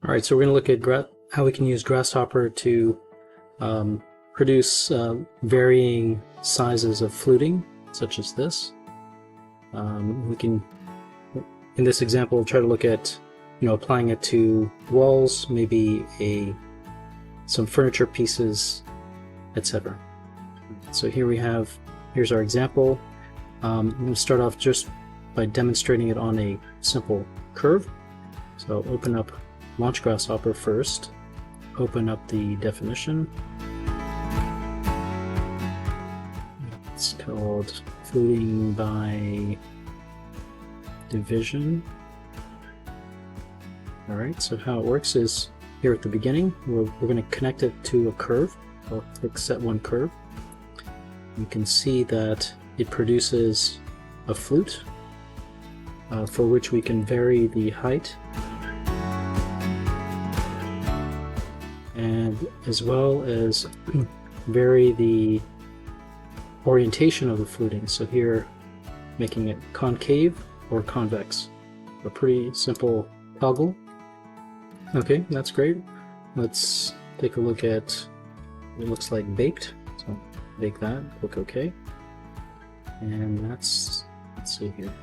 All right, so we're going to look at how we can use Grasshopper to produce varying sizes of fluting, such as this. We can, in this example, try to look at, applying it to walls, maybe some furniture pieces, etc. So here's our example. I'm going to start off just by demonstrating it on a simple curve. So open up Launch Grasshopper first, open up the definition. It's called fluting by division. Alright, so how it works is here at the beginning, we're going to connect it to a curve. I'll click Set One Curve. You can see that it produces a flute for which we can vary the height and as well as vary the orientation of the fluting. So here, making it concave or convex. A pretty simple toggle. Okay, that's great. Let's take a look at what it looks like baked. So bake that, click OK. And let's see here.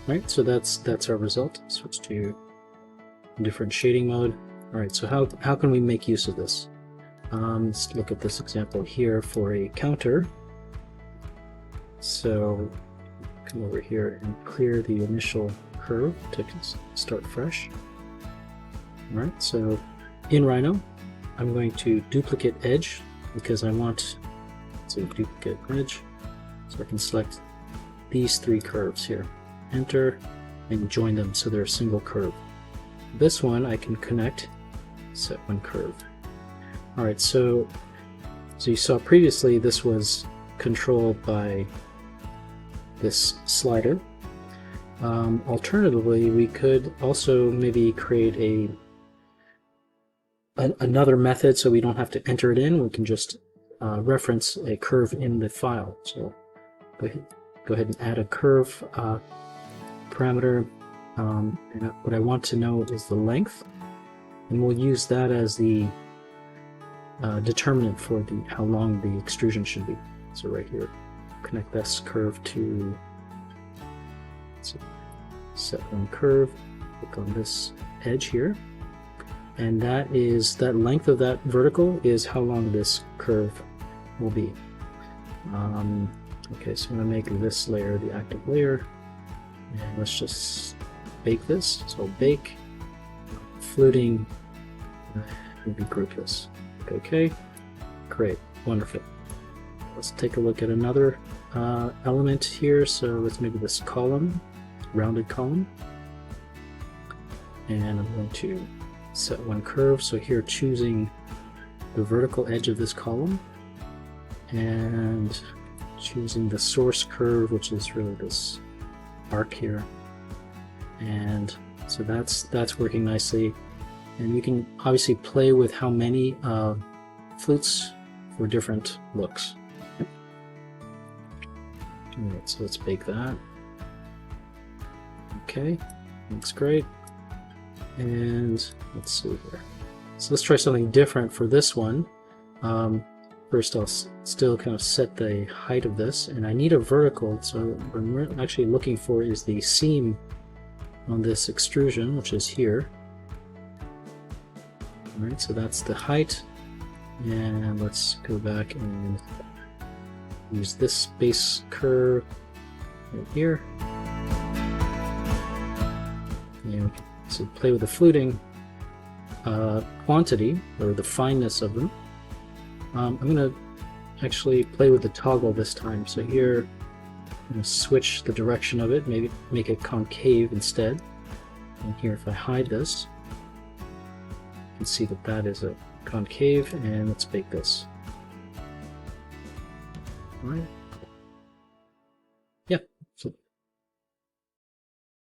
Right, so that's our result. Switch to different shading mode. Alright, so how can we make use of this? Let's look at this example here for a counter. So come over here and clear the initial curve to start fresh. Alright, so in Rhino, I'm going to duplicate edge because I want to duplicate edge. So I can select these three curves here. Enter and join them so they're a single curve. This one I can connect, Set One Curve. Alright, so you saw previously this was controlled by this slider. Alternatively, we could also maybe create another method so we don't have to enter it in. We can just reference a curve in the file. So go ahead and add a curve parameter. And what I want to know is the length, and we'll use that as the determinant for how long the extrusion should be. So right here, connect this curve to Set One Curve, click on this edge here, and that length of that vertical is how long this curve will be. Okay, so I'm going to make this layer the active layer, and let's just bake this. So bake, fluting, maybe group this. Okay, great, wonderful. Let's take a look at another element here. So let's make this column, rounded column, and I'm going to Set One Curve. So here, choosing the vertical edge of this column and choosing the source curve, which is really this arc here. And so that's working nicely, and you can obviously play with how many flutes for different looks. Alright, so let's bake that. Okay, looks great. And let's see here. So let's try something different for this one. First, I'll still kind of set the height of this, and I need a vertical. So what we're actually looking for is the seam on this extrusion, which is here. Alright, so that's the height, and let's go back and use this base curve right here. And so play with the fluting quantity, or the fineness of them. I'm going to actually play with the toggle this time. So here, I'm going to switch the direction of it, maybe make it concave instead. And here, if I hide this, you can see that is a concave, and let's bake this. All right.